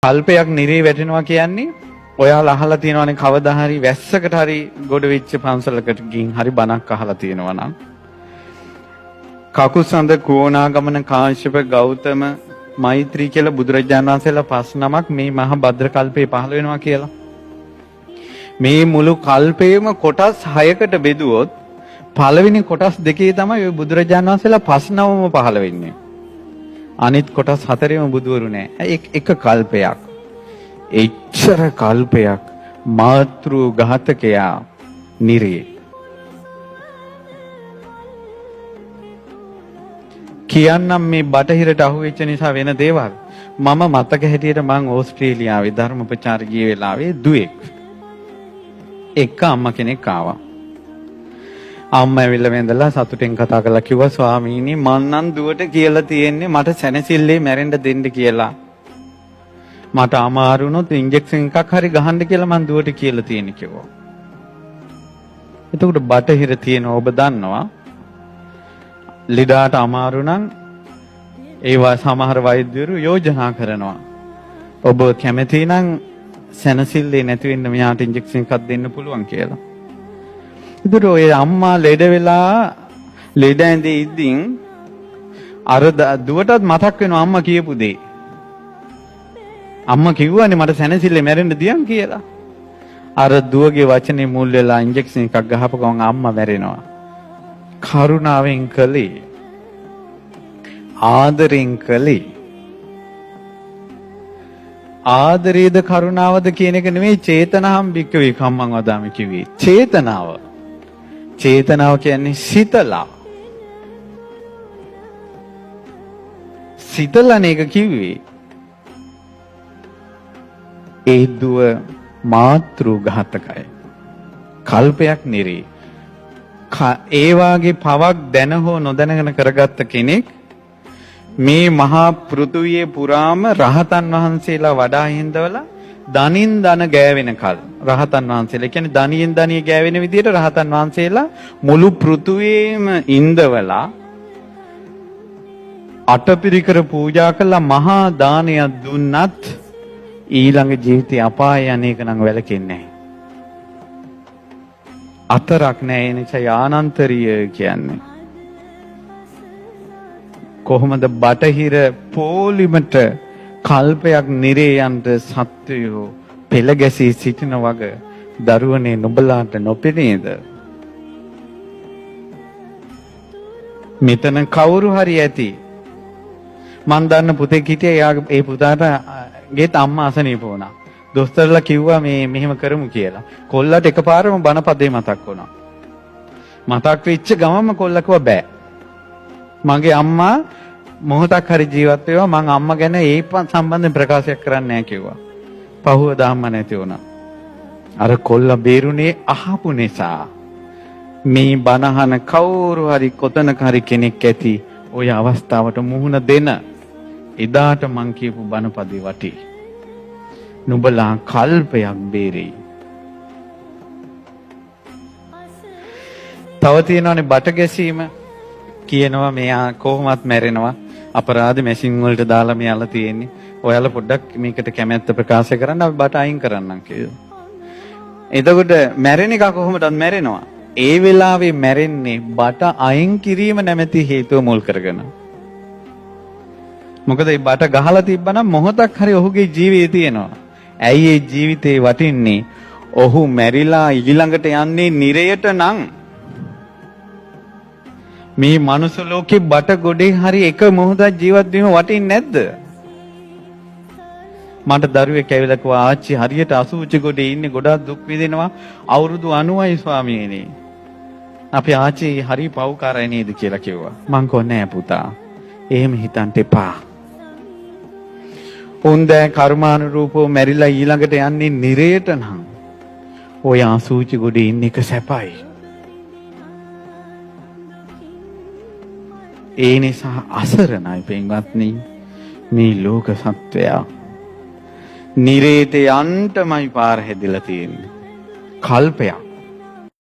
කල්පයක් නිරේ වැටෙනවා කියන්නේ ඔයාලා අහලා තියෙනවනේ කවදා හරි වැස්සකට හරි ගොඩ වෙච්ච පන්සලකට ගින් හරි බණක් අහලා තියෙනවා නම් කකුසඳ කෝණාගමන කාශ්‍යප ගෞතම මෛත්‍රී කියලා බුදුරජාණන් වහන්සේලා 5 නමක් මේ මහා භද්‍ර කල්පේ පහළ වෙනවා කියලා. මේ මුළු කල්පේම කොටස් 6කට බෙදුවොත් පළවෙනි කොටස් දෙකේ තමයි ඔය බුදුරජාණන් වහන්සේලා 5 නමම පහළ වෙන්නේ. අනිත් කොටස් 4ෙම බුදුවරු නෑ. එක කල්පයක්. එච්චර කල්පයක් මාතෘ ඝාතකයා නිරේ. කියන්නම් මේ බටහිරට අහුවෙච්ච නිසා වෙන දේවල්. මම මතක හැටියට මං ඕස්ට්‍රේලියාවේ ධර්ම ප්‍රචාර ගිය වෙලාවේ දුවෙක්. එක අම්මා කෙනෙක් ආවා. අම්මා ඇවිල්ලා වැඳලා සතුටෙන් කතා කරලා කිව්වා ස්වාමීනි මං නම් දුවට කියලා තියෙන්නේ මට සැනසෙල්ලේ මැරෙන්න දෙන්න කියලා. මට අමාරු වුණොත් ඉන්ජෙක්ෂන් එකක් හරි ගහන්න කියලා මං දුවට කියලා තියෙන්නේ කිව්වා. එතකොට බටහිර තියෙන ඔබ දන්නවා ලෙඩාට අමාරු නම් ඒවා සමහර වෛද්‍යවරු යෝජනා කරනවා. ඔබ කැමති නම් සැනසෙල්ලේ නැති වෙන්න මෙයාට ඉන්ජෙක්ෂන් එකක් දෙන්න පුළුවන් කියලා. ඒතර ඔය අම්මා ලෙඩ වෙලා ලෙඩ ඇඳේ ඉඳින් අර දුවටත් මතක් වෙනවා අම්මා කියපු දේ. අම්මා කිව්වනේ මට සැනසෙල්ලේ මැරෙන්න දියන් කියලා. අර දුවගේ වචනේ මුල් වෙලා ඉන්ජෙක්ෂන් එකක් ගහපු ගමන් අම්මා මැරෙනවා. කරුණාවෙන් කළේ ආදරෙන් කළේ ආදරේද කරුණාවද කියන එක නෙමෙයි චේතනාම් බික්කවේ කම්මං වදාමි කිව්වේ චේතනාව කියන්නේ සිතලන එක කිව්වේ ඒ දුව මාතෘ ඝාතකයි කල්පයක් නිරේ ඒ වාගේ පවක් දැන හෝ නොදැනගෙන කරගත්ත කෙනෙක් මේ මහා පෘථුවියේ පුරාම රහතන් වහන්සේලා වඩා හිඳවලා දනින් දන ගෑවෙන කල් රහතන් වහන්සේලා කියන්නේ දනියෙන් දනිය ගෑවෙන විදිහට රහතන් වහන්සේලා මුළු පෘථුවියේම ඉඳවලා අටපිරිකර පූජා කළා මහා දානයක් දුන්නත් ඊළඟ ජීවිතේ අපාය යන්නේක නම් වැළකෙන්නේ නැහැ. අතරක් නෑ ඒ නිසා යානන්තරිය කියන්නේ කොහොමද බටහිර පොලිමට කල්පයක් නිරේ යන්ට සත්වයෝ පෙළ ගැසී සිටින වග දරුවනේ නුඹලාට නොපෙනේද? මෙතන කවුරු හරි ඇති මන් දන්න පුතෙක් හිටියා ඒ පුතාට ගෙත් අම්මා අසනීප වුණා. දොස්තරලා කිව්වා මේ මෙහෙම කරමු කියලා. කොල්ලට එකපාරම බණපදේ මතක් වුණා. මතක් වෙච්ච ගමන්ම කොල්ලා කිව්වා බෑ. මගේ අම්මා මොහොතක් හරි ජීවත් වේවා මං අම්මා ගැන ඒ සම්බන්ධයෙන් ප්‍රකාශයක් කරන්නේ නැහැ කිව්වා. පහුවදා අම්මා නැති වුණා. අර කොල්ලා බේරුනේ අහපු නිසා. මේ බණහන කවුරු හරි කොතනක හරි කෙනෙක් ඇති ওই අවස්ථාවට මුහුණ දෙන එදාට මං කියපු බණපදේ වටි. නුඹලා කල්පයක් බේරෙයි. තව තියෙනවානේ බට ගැසීම කියනවා මෙයා කොහොමත් මැරෙනවා අපරාධ මැෂින් වලට දාලා මෙයාලා තියෙන්නේ. ඔයාලා පොඩ්ඩක් මේකට කැමැත්ත ප්‍රකාශ කරන්න අපි බට අයින් කරන්නම් කියලා. එතකොට මැරෙන එක කොහොමදත් මැරෙනවා. ඒ වෙලාවේ මැරෙන්නේ බට අයින් කිරීම නැමැති හේතුව මුල් කරගෙන. මොකද මේ බට ගහලා තිබ්බනම් මොහොතක් හරි ඔහුගේ ජීවිතේ තියෙනවා. ඇයි ඒ ජීවිතේ වටින්නේ? ඔහු මැරිලා ඊළඟට යන්නේ නිරයට නම් මේ මනුස්ස ලෝකේ බට ගොඩේ හරි එක මොහොතක් ජීවත් වීම වටින්නේ නැද්ද? මට දරුවෙක් ඇවිල්ලා කිව්වා ආච්චි හරියට අසුචි ගොඩේ ඉන්නේ ගොඩාක් දුක් විඳිනවා අවුරුදු 90යි ස්වාමීනි. අපේ ආච්චි හරි පව්කාරයි නේද කියලා කිව්වා. මං කිව්වා නෑ පුතා. එහෙම හිතන්න එපා. උන්දෑ කර්මානුරූපව මැරිලා ඊළඟට යන්නේ නිරයට නම් ඔය අසුචි ගොඩේ ඉන්න එක සැපයි. ඒ නිසා අසරණයි පින්වත්නි මේ ලෝක සත්වයා. නිරේට යන්නමයි පාර හැදිලා තියෙන්නේ. කල්පයක්